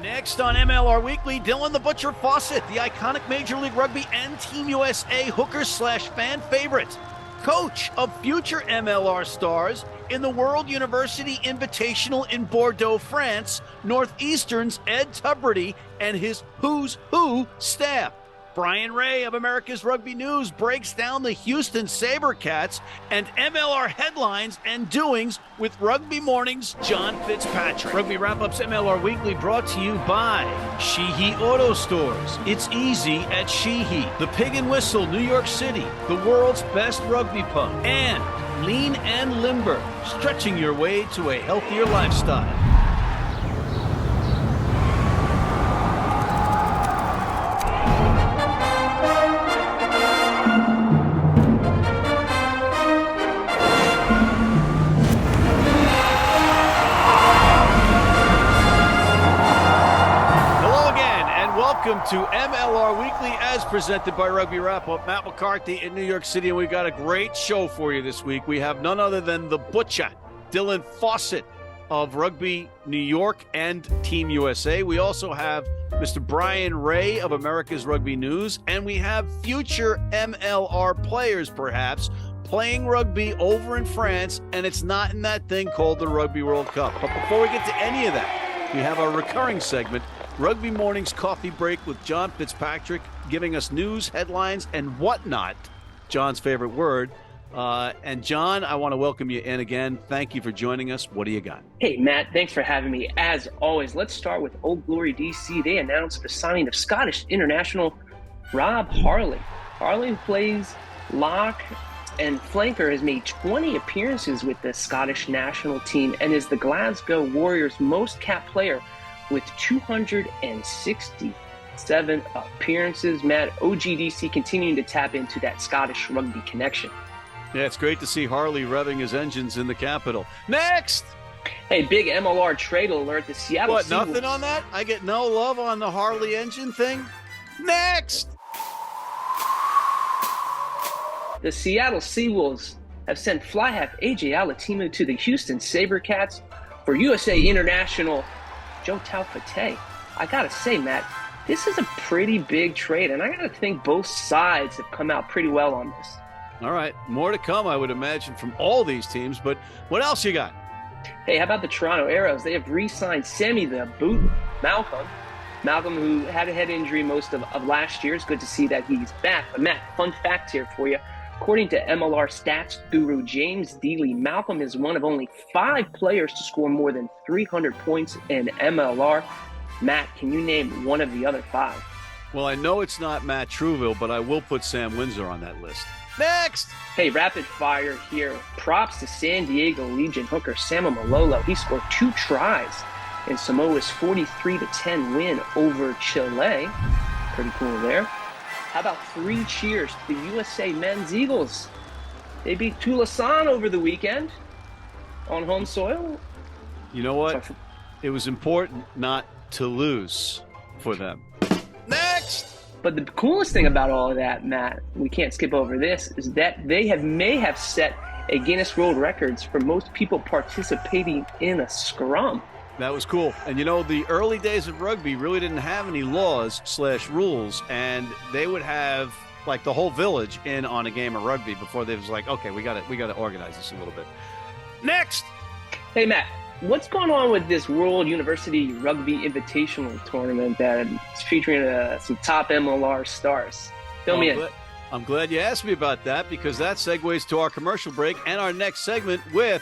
Next on MLR Weekly, Dylan the Butcher Fawsitt, the iconic Major League Rugby and Team USA hooker/fan favorite, coach of future MLR stars in the World University Invitational in Bordeaux, France, Northeastern's Ed Tubridy and his Who's Who staff. Bryan Ray of America's Rugby News breaks down the Houston SaberCats and MLR headlines and doings with Rugby Morning's John Fitzpatrick. Rugby Wrap-Up's MLR Weekly brought to you by Sheehy Auto Stores. It's easy at Sheehy. The Pig and Whistle, New York City, the world's best rugby pub. And Lean and Limber, stretching your way to a healthier lifestyle. Welcome to MLR Weekly as presented by Rugby Wrap-Up. Matt McCarthy in New York City, and we've got a great show for you this week. We have none other than the Butcher, Dylan Fawsitt of Rugby New York and Team USA. We also have Mr. Bryan Ray of America's Rugby News, and we have future MLR players, perhaps, playing rugby over in France, and it's not in that thing called the Rugby World Cup. But before we get to any of that, we have our recurring segment, Rugby Morning's Coffee Break with John Fitzpatrick, giving us news, headlines, and whatnot, John's favorite word. And John, I want to welcome you in again. Thank you for joining us. What do you got? Hey, Matt, thanks for having me. As always, let's start with Old Glory DC. They announced the signing of Scottish international Rob Harley. Harley, who plays lock and flanker, has made 20 appearances with the Scottish national team and is the Glasgow Warriors' most capped player with 267 appearances. Matt, OGDC continuing to tap into that Scottish rugby connection. Yeah, it's great to see Harley revving his engines in the capital. Next! Hey, big MLR trade alert. The Seattle What, Seawolves. nothing on that? I get no love on the Harley engine thing? Next! The Seattle Seawolves have sent fly half AJ Alatimu to the Houston SaberCats for USA international Joe Taufete'e. I gotta say, Matt, this is a pretty big trade, and I gotta think both sides have come out pretty well on this. All right, more to come, I would imagine, from all these teams, but what else you got? Hey, how about the Toronto Arrows? They have re-signed Sammy the Boot Malcolm. Malcolm, who had a head injury most of last year. It's good to see that he's back. But Matt, fun fact here for you. According to MLR stats guru James Dealey, Malcolm is one of only 5 players to score more than 300 points in MLR. Matt, can you name one of the other 5? Well, I know it's not Matt Truville, but I will put Sam Windsor on that list. Next! Hey, rapid fire here. Props to San Diego Legion hooker Samuel Malolo. He scored 2 tries in Samoa's 43-10 win over Chile. Pretty cool there. How about 3 cheers to the USA men's Eagles? They beat Toulouse over the weekend on home soil. You know what? It was important not to lose for them. Next! But the coolest thing about all of that, Matt, we can't skip over this, is that they may have set a Guinness World Records for most people participating in a scrum. That was cool. And you know, the early days of rugby really didn't have any laws/rules, and they would have like the whole village in on a game of rugby before they was like, okay, we got to organize this a little bit. Next. Hey, Matt, what's going on with this World University Rugby Invitational tournament that is featuring some top MLR stars? Fill me in. I'm glad you asked me about that, because that segues to our commercial break and our next segment with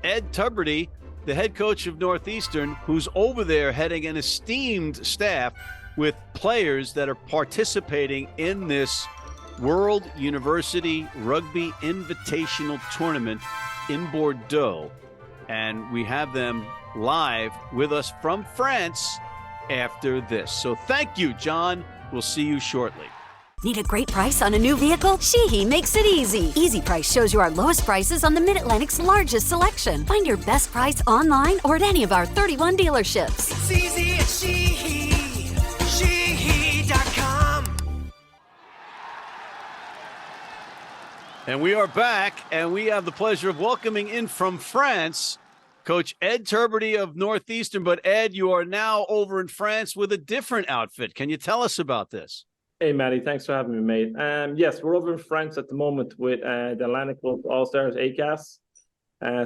Ed Tubridy, the head coach of Northeastern, who's over there heading an esteemed staff with players that are participating in this World University Rugby Invitational Tournament in Bordeaux. And we have them live with us from France after this. So thank you, John. We'll see you shortly. Need a great price on a new vehicle? Sheehy makes it easy. Easy Price shows you our lowest prices on the Mid-Atlantic's largest selection. Find your best price online or at any of our 31 dealerships. It's easy at Sheehy. Sheehy.com. And we are back, and we have the pleasure of welcoming in from France, Coach Ed Tubridy of Northeastern. But Ed, you are now over in France with a different outfit. Can you tell us about this? Hey, Matty, thanks for having me, mate. Yes, we're over in France at the moment with the Atlantic Club All-Stars ACAS.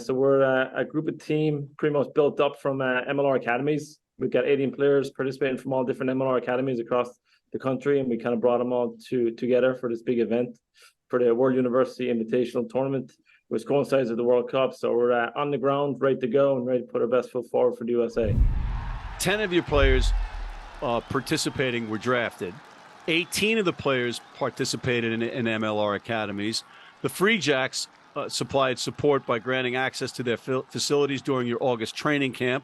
So we're a group of team pretty much built up from MLR academies. We've got 18 players participating from all different MLR academies across the country, and we kind of brought them all together for this big event for the World University Invitational Tournament, which coincides with the World Cup. So we're on the ground, ready to go, and ready to put our best foot forward for the USA. 10 of your players participating were drafted. 18 of the players participated in MLR academies. The Free Jacks supplied support by granting access to their facilities during your August training camp,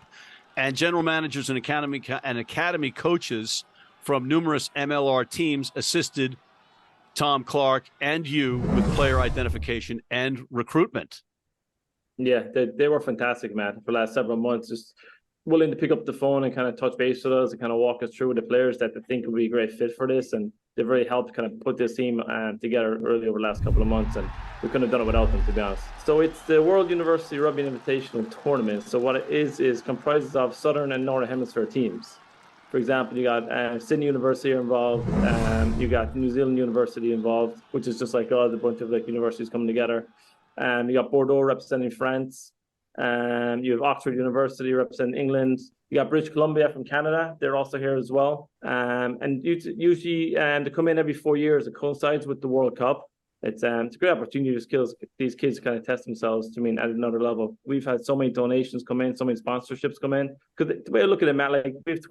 and general managers and academy coaches from numerous MLR teams assisted Tom Clark and you with player identification and recruitment. Yeah, they were fantastic, Matt, for the last several months, just willing to pick up the phone and kind of touch base with us and kind of walk us through the players that they think would be a great fit for this. And they've really helped kind of put this team together early over the last couple of months. And we couldn't have done it without them, to be honest. So it's the World University Rugby Invitational Tournament. So what it is comprises of Southern and Northern Hemisphere teams. For example, you got Sydney University involved. You got New Zealand University involved, which is just like a bunch of like universities coming together. You got Bordeaux representing France. You have Oxford University representing England. You got British Columbia from Canada. They're also here as well. And usually they come in every 4 years. It coincides with the World Cup. It's a great opportunity for these kids to kind of test themselves to at another level. We've had so many donations come in, so many sponsorships come in. Because the way I look at it, Matt, like we've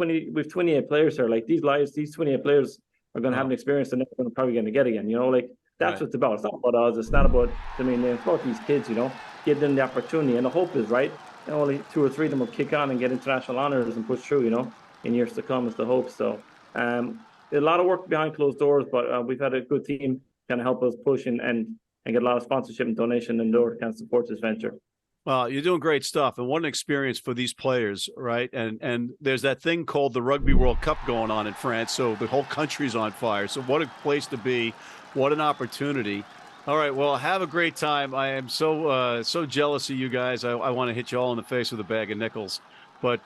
28 players here. Like these 28 players are going to have an experience they're never probably going to get again. You know, like that's right. what it's about. It's not about us. It's not about. It's about these kids. You know, give them the opportunity, and the hope is right. And only 2 or 3 of them will kick on and get international honors and push through. You know, in years to come is the hope. So, a lot of work behind closed doors, but we've had a good team kind of help us push and get a lot of sponsorship and donation and door to kind of support this venture. Well, you're doing great stuff, and what an experience for these players, right? And there's that thing called the Rugby World Cup going on in France, so the whole country's on fire. So what a place to be, what an opportunity. All right, well, have a great time. I am so jealous of you guys. I want to hit you all in the face with a bag of nickels, but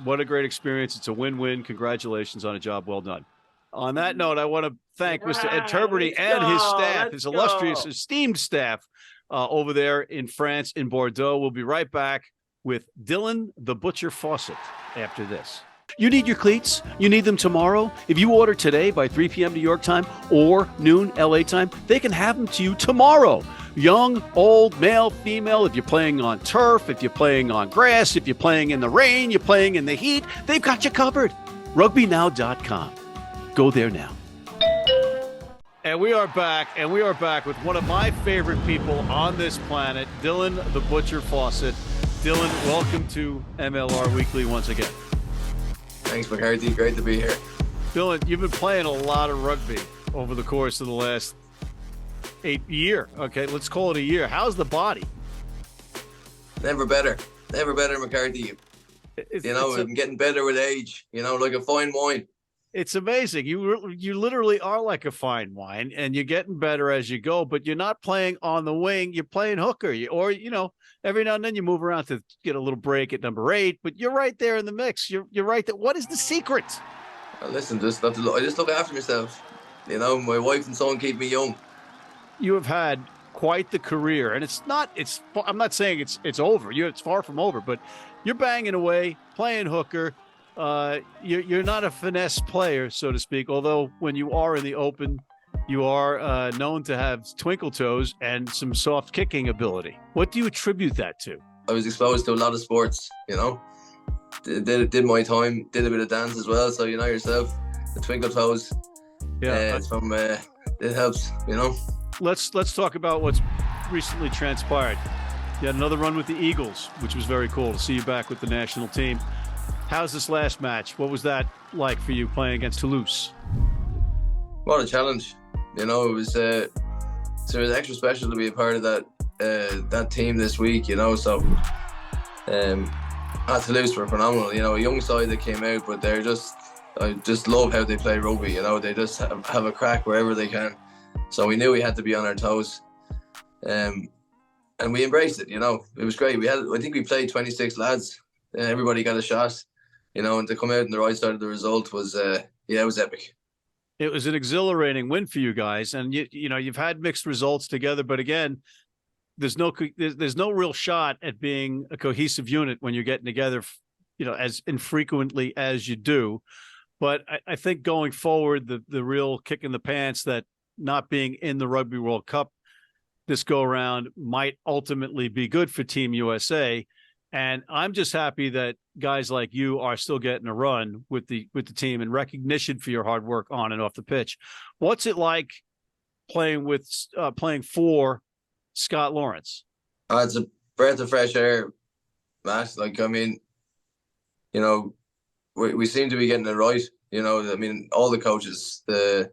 what a great experience. It's a win-win. Congratulations on a job well done. On that note, I want to thank Mr. Ed Tubridy and his staff, his illustrious, esteemed staff over there in France, in Bordeaux. We'll be right back with Dylan the Butcher Fawsitt after this. You need your cleats? You need them tomorrow? If you order today by 3 p.m. New York time or noon LA time, they can have them to you tomorrow. Young, old, male, female, if you're playing on turf, if you're playing on grass, if you're playing in the rain, you're playing in the heat, they've got you covered. RugbyNow.com. Go there now. And we are back with one of my favorite people on this planet, Dylan the Butcher Fawsitt. Dylan, welcome to MLR Weekly once again. Thanks, McCarthy. Great to be here. Dylan, you've been playing a lot of rugby over the course of the last 8 years. Okay, let's call it a year. How's the body? Never better, McCarthy. I'm getting better with age, like a fine wine. It's amazing. You literally are like a fine wine, and you're getting better as you go, but you're not playing on the wing. You're playing hooker, every now and then you move around to get a little break at number 8, but you're right there in the mix. You're right there. What is the secret? Listen, I just look after myself. My wife and son keep me young. You have had quite the career, and I'm not saying it's over. It's far from over, but you're banging away, playing hooker. You're not a finesse player, so to speak, although when you are in the open, you are known to have twinkle toes and some soft kicking ability. What do you attribute that to? I was exposed to a lot of sports, did my time, did a bit of dance as well, so yourself, the twinkle toes. Yeah, it helps, Let's talk about what's recently transpired. You had another run with the Eagles, which was very cool to see you back with the national team. How's this last match? What was that like for you playing against Toulouse? What a challenge. It was extra special to be a part of that team this week, so Toulouse were phenomenal. A young side that came out, but I just love how they play rugby. They just have a crack wherever they can. So we knew we had to be on our toes. And we embraced it. You know, it was great. I think we played 26 lads. Everybody got a shot. You know, and to come out on the right side of the result was, it was epic. It was an exhilarating win for you guys, and you know you've had mixed results together, but again, there's no real shot at being a cohesive unit when you're getting together, you know, as infrequently as you do. But I think going forward, the real kick in the pants that not being in the Rugby World Cup this go around might ultimately be good for Team USA. And I'm just happy that guys like you are still getting a run with the team and recognition for your hard work on and off the pitch. What's it like playing for Scott Lawrence? It's a breath of fresh air, Matt. Like, I mean, you know, we seem to be getting it right. You know, I mean, all the coaches, the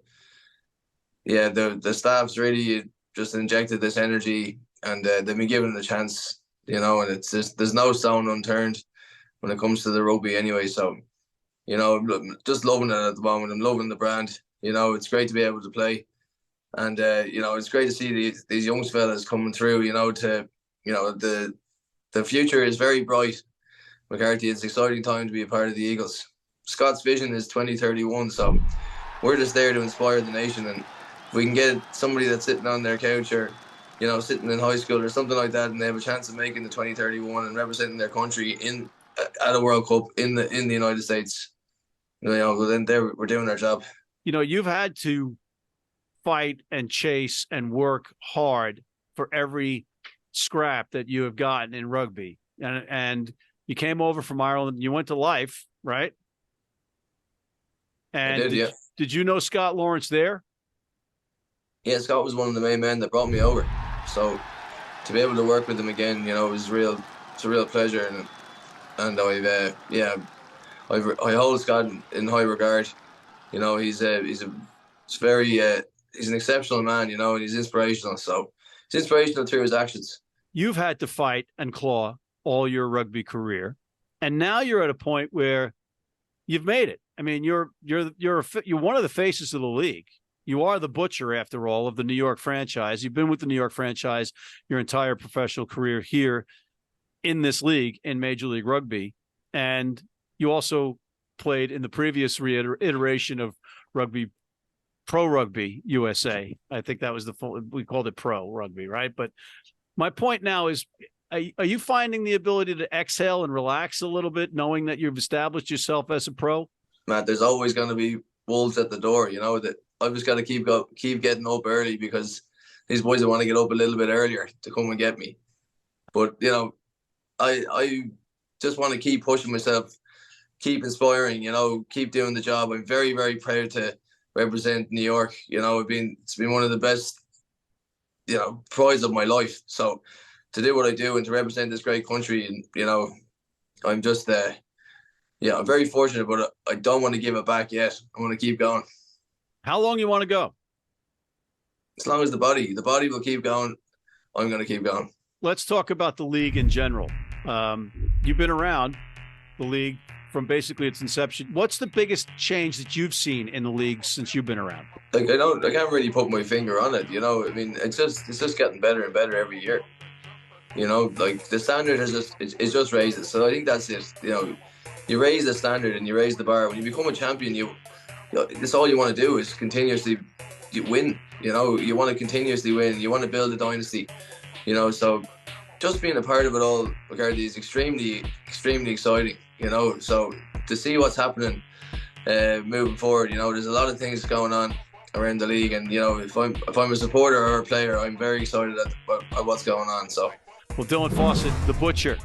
staff's really just injected this energy, and they've been given the chance. You know, and it's just, there's no stone unturned when it comes to the rugby anyway. So, you know, I'm just loving it at the moment. I'm loving the brand. You know, it's great to be able to play. And, you know, it's great to see these young fellas coming through, you know, the future is very bright. McCarthy, it's an exciting time to be a part of the Eagles. Scott's vision is 2031. So we're just there to inspire the nation. And if we can get somebody that's sitting on their couch or, you know, sitting in high school or something like that, and they have a chance of making the 2031 and representing their country at a World Cup in the United States, you know, well, then we're doing our job. You know, you've had to fight and chase and work hard for every scrap that you have gotten in rugby, and you came over from Ireland. You went to Life, right? And I did, yeah. Did you know Scott Lawrence there? Yeah, Scott was one of the main men that brought me over. So to be able to work with him again, you know, it's a real pleasure, and I hold Scott in high regard. You know, he's an exceptional man, you know, and he's inspirational. So he's inspirational through his actions. You've had to fight and claw all your rugby career, and now you're at a point where you've made it. I mean, you're one of the faces of the league. You are the butcher, after all, of the New York franchise. You've been with the New York franchise your entire professional career here in this league, in Major League Rugby. And you also played in the previous iteration of Rugby, Pro Rugby USA. I think that was we called it Pro Rugby, right? But my point now is, are you finding the ability to exhale and relax a little bit, knowing that you've established yourself as a pro? Matt, there's always going to be wolves at the door, you know, that I've just got to keep getting up early, because these boys want to get up a little bit earlier to come and get me. But, you know, I just want to keep pushing myself, keep inspiring, you know, keep doing the job. I'm very, very proud to represent New York. You know, it's been one of the best, you know, prides of my life. So to do what I do and to represent this great country, and, you know, I'm just, I'm very fortunate, but I don't want to give it back yet. I want to keep going. How long you want to go? As long as the body will keep going, I'm going to keep going. Let's talk about the league in general. You've been around the league from basically its inception. What's the biggest change that you've seen in the league since you've been around? Like, I can't really put my finger on it. You know, I mean, it's just getting better and better every year. You know, like the standard is just raised. So I think that's it. You know, you raise the standard and you raise the bar. When you become a champion, that's all you want to do is continuously win. You know, you want to continuously win. You want to build a dynasty. You know, so just being a part of it all, McCarthy, is extremely, extremely exciting. You know, so to see what's happening moving forward, you know, there's a lot of things going on around the league, and you know, if I'm a supporter or a player, I'm very excited at what's going on. So, well, Dylan Fawsitt, the Butcher,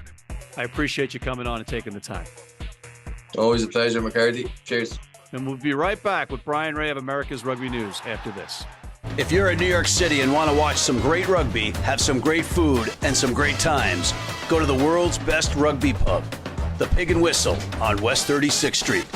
I appreciate you coming on and taking the time. Always a pleasure, McCarthy. Cheers. And we'll be right back with Bryan Ray of America's Rugby News after this. If you're in New York City and want to watch some great rugby, have some great food, and some great times, go to the world's best rugby pub, the Pig and Whistle on West 36th Street.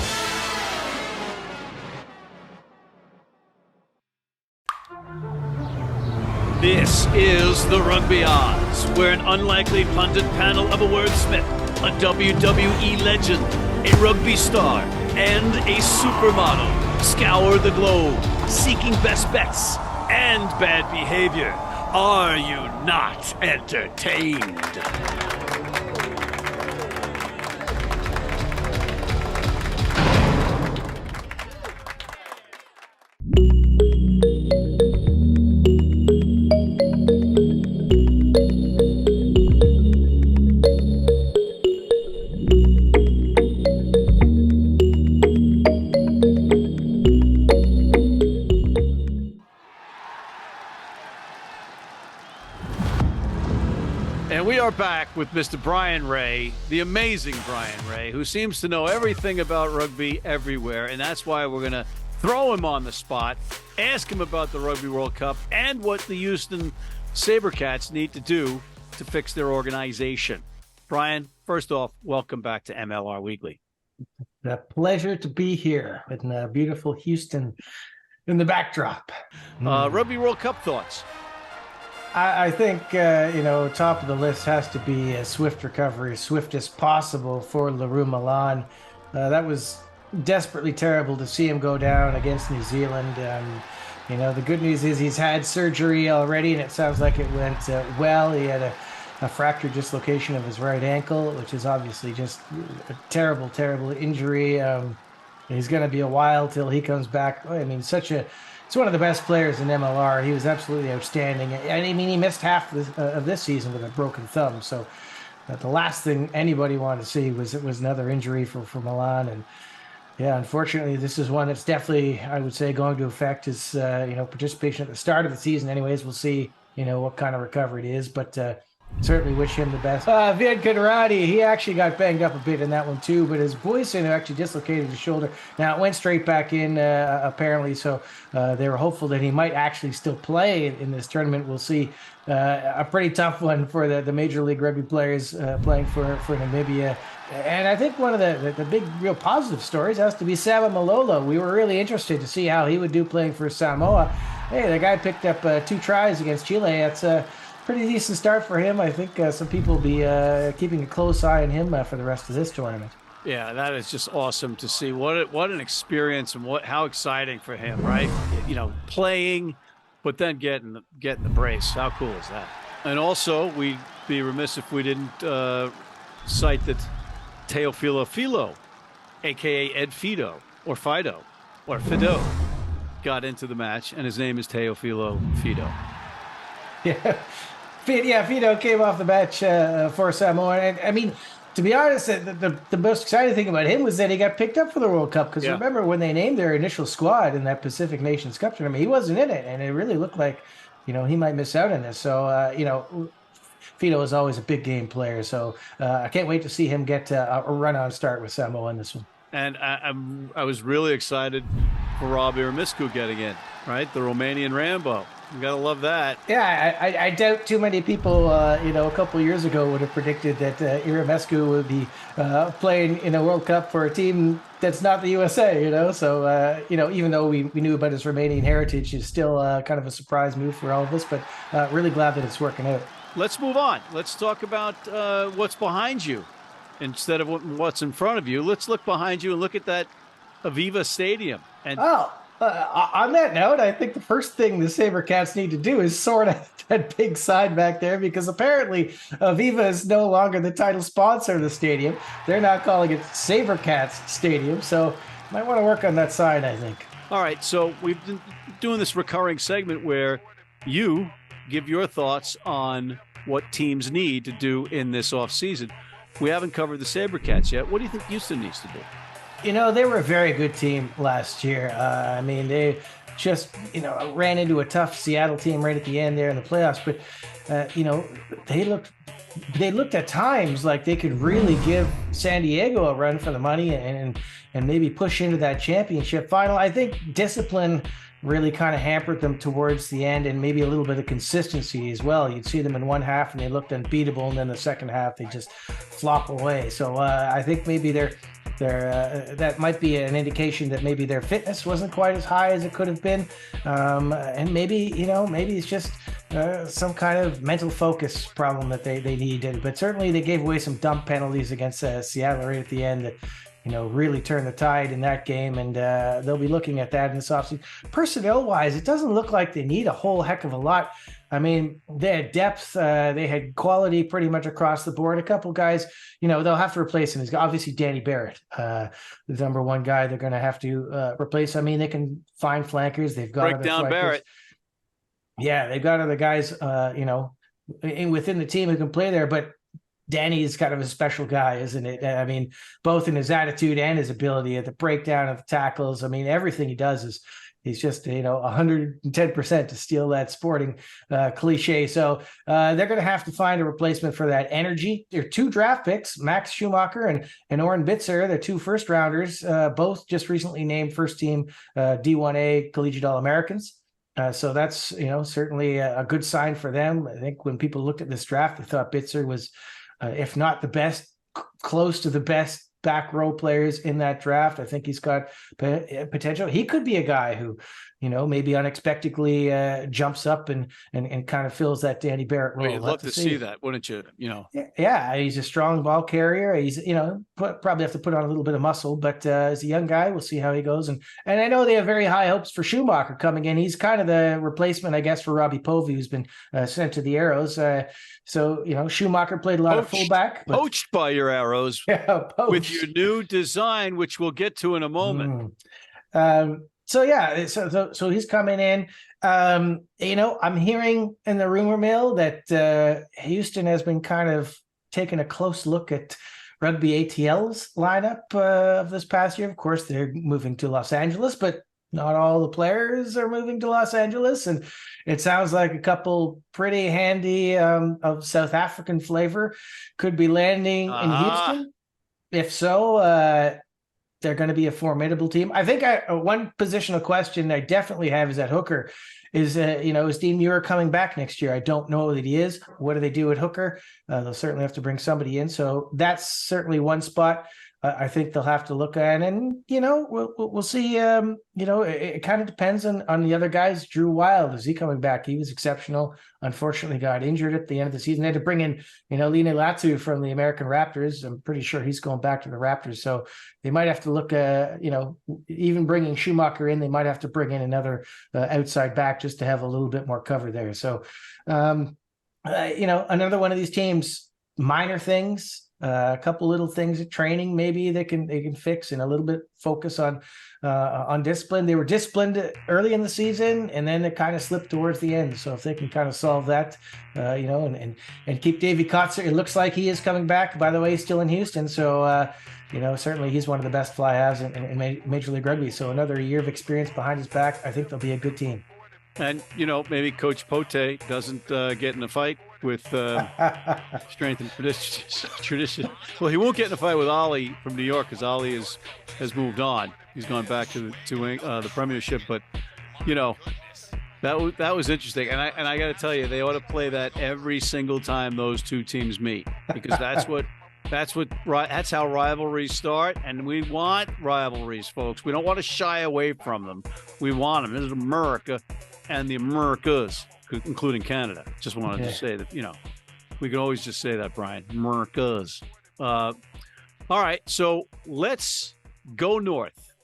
This is the Rugby Odds, where an unlikely pundit panel of a wordsmith, a WWE legend, a rugby star, and a supermodel scour the globe, seeking best bets and bad behavior. Are you not entertained? And we are back with Mr. Bryan Ray, the amazing Bryan Ray, who seems to know everything about rugby everywhere. And that's why we're going to throw him on the spot, ask him about the Rugby World Cup and what the Houston SaberCats need to do to fix their organization. Bryan, first off, welcome back to MLR Weekly. A pleasure to be here with beautiful Houston in the backdrop. Rugby World Cup thoughts? I think, top of the list has to be a swift recovery, swift as possible for Leroux Milan. That was desperately terrible to see him go down against New Zealand. The good news is he's had surgery already, and it sounds like it went well. He had a fractured dislocation of his right ankle, which is obviously just a terrible, terrible injury. He's going to be a while till he comes back. I mean, it's one of the best players in MLR. He was absolutely outstanding. I mean, he missed half of this season with a broken thumb. So the last thing anybody wanted to see was another injury for Milan. And yeah, unfortunately, this is one that's definitely, I would say, going to affect his participation at the start of the season. Anyways, we'll see what kind of recovery it is, but certainly wish him the best. Vid Kadarati, he actually got banged up a bit in that one too, but his Boyson actually dislocated his shoulder. Now, it went straight back in, apparently, so they were hopeful that he might actually still play in this tournament. We'll see. A pretty tough one for the Major League Rugby players playing for Namibia. And I think one of the big, real positive stories has to be Sama Malolo. We were really interested to see how he would do playing for Samoa. Hey, the guy picked up 2 tries against Chile. That's a pretty decent start for him. I think some people will be keeping a close eye on him for the rest of this tournament. Yeah, that is just awesome to see. What an experience, and how exciting for him, right? Playing, but then getting the brace. How cool is that? And also, we'd be remiss if we didn't cite that Teofilo Filo, a.k.a. Ed Fido, or Fido, got into the match, and his name is Teofilo Fido. Yeah, Fido came off the match for Samoa. And I mean, to be honest, the most exciting thing about him was that he got picked up for the World Cup. Because remember when they named their initial squad in that Pacific Nations Cup tournament, he wasn't in it, and it really looked like he might miss out on this. So Fido is always a big game player. So I can't wait to see him get a run-on start with Samoa in this one. And I was really excited for Rob Iramiscu getting in, right? The Romanian Rambo. You gotta love that. Yeah, I doubt too many people, a couple of years ago would have predicted that Iramiscu would be playing in a World Cup for a team that's not the USA, So, even though we knew about his Romanian heritage, it's still kind of a surprise move for all of us, but really glad that it's working out. Let's move on. Let's talk about what's behind you instead of what's in front of you. Let's look behind you and look at that Aviva Stadium. And on that note, I think the first thing the SaberCats need to do is sort out that big sign back there, because apparently Aviva is no longer the title sponsor of the stadium. They're now calling it SaberCats Stadium, so might want to work on that sign, I think. All right, so we've been doing this recurring segment where you give your thoughts on what teams need to do in this offseason. We haven't covered the SaberCats yet. What do you think Houston needs to do? They were a very good team last year. They just, ran into a tough Seattle team right at the end there in the playoffs. But, they looked at times like they could really give San Diego a run for the money and maybe push into that championship final. I think discipline really kind of hampered them towards the end, and maybe a little bit of consistency as well. You'd see them in one half and they looked unbeatable, and then the second half they just flop away. So I think maybe that might be an indication that maybe their fitness wasn't quite as high as it could have been, and maybe it's just some kind of mental focus problem that they needed. But certainly they gave away some dumb penalties against Seattle right at the end that really turn the tide in that game. And they'll be looking at that in this offseason. Personnel-wise, it doesn't look like they need a whole heck of a lot. I mean, they had depth. They had quality pretty much across the board. A couple guys, they'll have to replace him. He's obviously Danny Barrett, the number one guy they're going to have to replace. I mean, they can find flankers. They've got break down flankers. Barrett. Yeah, they've got other guys, within the team who can play there. But Danny is kind of a special guy, isn't it? I mean, both in his attitude and his ability at the breakdown of the tackles. I mean, everything he does is he's just, 110% to steal that sporting cliche. So they're going to have to find a replacement for that energy. There are 2 draft picks, Max Schumacher and Oren Bitzer. They're 2 first-rounders, both just recently named first-team D1A Collegiate All-Americans. So that's, certainly a good sign for them. I think when people looked at this draft, they thought Bitzer was, if not the best, close to the best back row players in that draft. I think he's got potential. He could be a guy who, maybe unexpectedly jumps up and kind of fills that Danny Barrett role. Well, you'd love to see that, wouldn't you? Yeah, he's a strong ball carrier. He's, probably have to put on a little bit of muscle, but as a young guy, we'll see how he goes. And I know they have very high hopes for Schumacher coming in. He's kind of the replacement, I guess, for Robbie Povey, who's been sent to the Arrows. So, Schumacher played a lot of fullback. Poached by your Arrows with your new design, which we'll get to in a moment. So he's coming in. I'm hearing in the rumor mill that Houston has been kind of taking a close look at Rugby ATL's lineup of this past year. Of course, they're moving to Los Angeles, but not all the players are moving to Los Angeles. And it sounds like a couple pretty handy of South African flavor could be landing in Houston. If so, they're going to be a formidable team. I think one positional question I definitely have is at hooker. Is Dean Muir coming back next year? I don't know that he is. What do they do at hooker? They'll certainly have to bring somebody in. So that's certainly one spot I think they'll have to look at. And, we'll see. It kind of depends on the other guys. Drew Wild, is he coming back? He was exceptional. Unfortunately, got injured at the end of the season. They had to bring in, Line Latu from the American Raptors. I'm pretty sure he's going back to the Raptors. So they might have to look at, even bringing Schumacher in, they might have to bring in another outside back just to have a little bit more cover there. So, another one of these teams, minor things. A couple little things at training, maybe they can fix, and a little bit focus on discipline. They were disciplined early in the season, and then it kind of slipped towards the end. So if they can kind of solve that, and keep Davy Kotzer, it looks like he is coming back. By the way, he's still in Houston, so certainly he's one of the best fly halves in Major League Rugby. So another year of experience behind his back. I think they'll be a good team. And maybe Coach Pote doesn't get in a fight with strength and tradition. Well, he won't get in a fight with Ollie from New York because Ollie has moved on. He's gone back to the Premiership. But that was interesting. And I got to tell you, they ought to play that every single time those two teams meet, because that's how rivalries start. And we want rivalries, folks. We don't want to shy away from them. We want them. This is America and the Americas, including Canada. Just wanted to say that, we can always just say that, Brian. Americas. All right, so let's go north.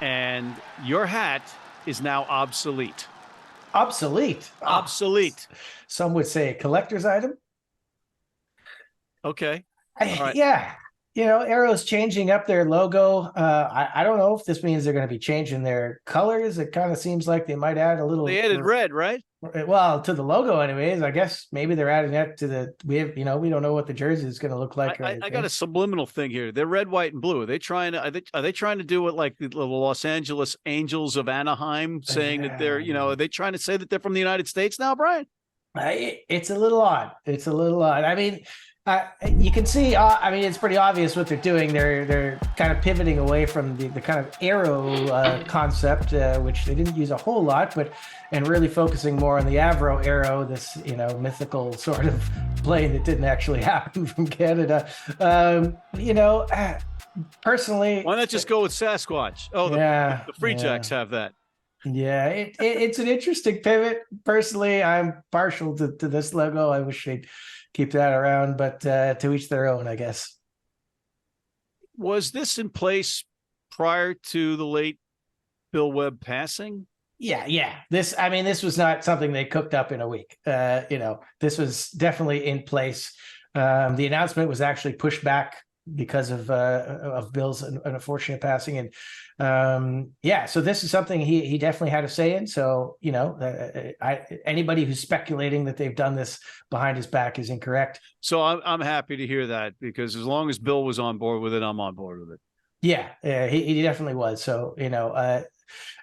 And your hat is now obsolete. Obsolete? Obsolete. Some would say a collector's item. Okay. All right. Yeah. Arrow's changing up their logo. I don't know if this means they're going to be changing their colors. It kind of seems like they might add a little. They added red, right? Well, to the logo, anyways. I guess maybe they're adding that to the. We don't know what the jersey is going to look like. I got a subliminal thing here. They're red, white, and blue. Are they trying to do it like the Los Angeles Angels of Anaheim, saying that they're are they trying to say that they're from the United States now, Brian? It's a little odd. I mean. You can see, it's pretty obvious what they're doing. They're kind of pivoting away from the kind of arrow concept, which they didn't use a whole lot, and really focusing more on the Avro arrow, this, mythical sort of plane that didn't actually happen from Canada. Personally. Why not just go with Sasquatch? Oh, the Free Jacks have that. Yeah, it's an interesting pivot. Personally, I'm partial to this logo. I wish they'd keep that around, but to each their own, I guess. Was this in place prior to the late Bill Webb passing? Yeah. This was not something they cooked up in a week. This was definitely in place. The announcement was actually pushed back because of Bill's unfortunate passing, and so this is something he definitely had a say in. So anybody who's speculating that they've done this behind his back is incorrect. So I'm happy to hear that, because as long as Bill was on board with it, I'm on board with it. Yeah, he definitely was. So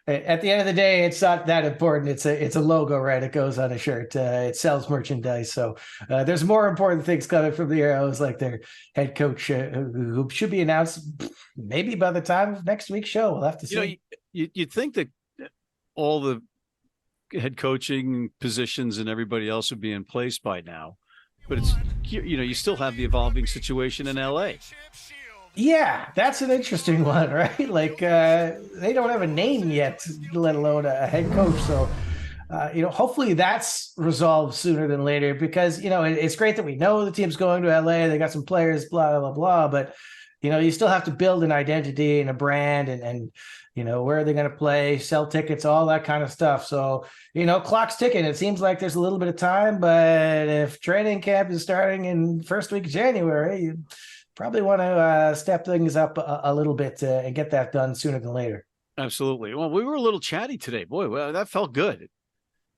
at the end of the day, it's not that important. It's a logo, right? It goes on a shirt. It sells merchandise. So there's more important things coming from the Arrows, like their head coach, who should be announced maybe by the time of next week's show. We'll have to see. You'd think that all the head coaching positions and everybody else would be in place by now, but it's you still have the evolving situation in LA. Yeah, that's an interesting one, right? Like they don't have a name yet, let alone a head coach. So, hopefully that's resolved sooner than later, because, it's great that we know the team's going to LA. They got some players, blah, blah, blah. But, you still have to build an identity and a brand and where are they going to play, sell tickets, all that kind of stuff. So, clock's ticking. It seems like there's a little bit of time, but if training camp is starting in first week of January, you probably want to step things up a little bit and get that done sooner than later. Absolutely. Well, we were a little chatty today. Boy, well, that felt good.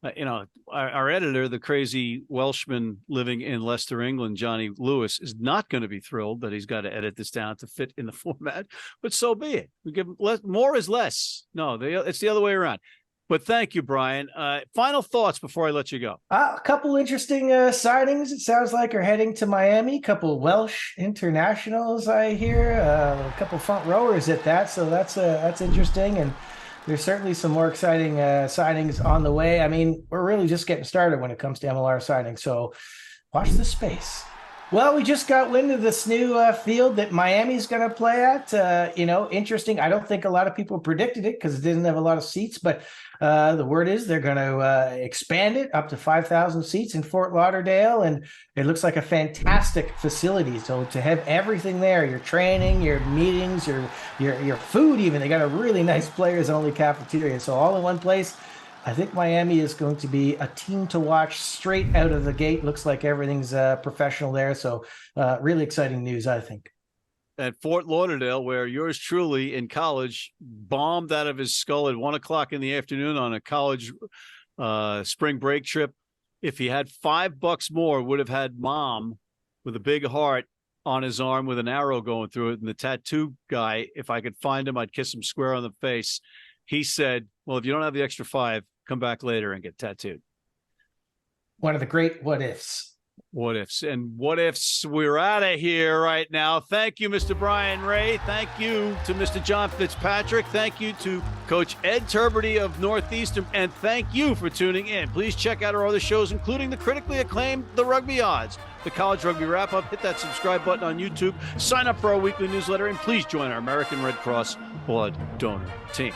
Our editor, the crazy Welshman living in Leicester, England, Johnny Lewis, is not going to be thrilled that he's got to edit this down to fit in the format, but so be it. We give less, more is less. No, it's the other way around. But thank you, Bryan. Final thoughts before I let you go. A couple interesting signings, it sounds like, are heading to Miami. A couple Welsh internationals, I hear. A couple front rowers at that. So that's interesting. And there's certainly some more exciting signings on the way. I mean, we're really just getting started when it comes to MLR signings. So watch this space. Well, we just got wind of this new field that Miami's going to play at. Interesting. I don't think a lot of people predicted it because it didn't have a lot of seats, but the word is they're going to expand it up to 5,000 seats in Fort Lauderdale, and it looks like a fantastic facility. So to have everything there, your training, your meetings, your food, even, they got a really nice players-only cafeteria. So all in one place. I think Miami is going to be a team to watch straight out of the gate. Looks like everything's professional there. So really exciting news, I think. At Fort Lauderdale, where yours truly in college bombed out of his skull at 1:00 in the afternoon on a college spring break trip. If he had $5 more, would have had mom with a big heart on his arm with an arrow going through it. And the tattoo guy, if I could find him, I'd kiss him square on the face. He said, well, if you don't have the extra 5, come back later and get tattooed. One of the great what ifs. What ifs. And what ifs, we're out of here right now. Thank you, Mr. Bryan Ray. Thank you to Mr. John Fitzpatrick. Thank you to Coach Ed Tubridy of Northeastern. And thank you for tuning in. Please check out our other shows, including the critically acclaimed The Rugby Odds, the College Rugby Wrap-Up. Hit that subscribe button on YouTube. Sign up for our weekly newsletter. And please join our American Red Cross Blood Donor Team.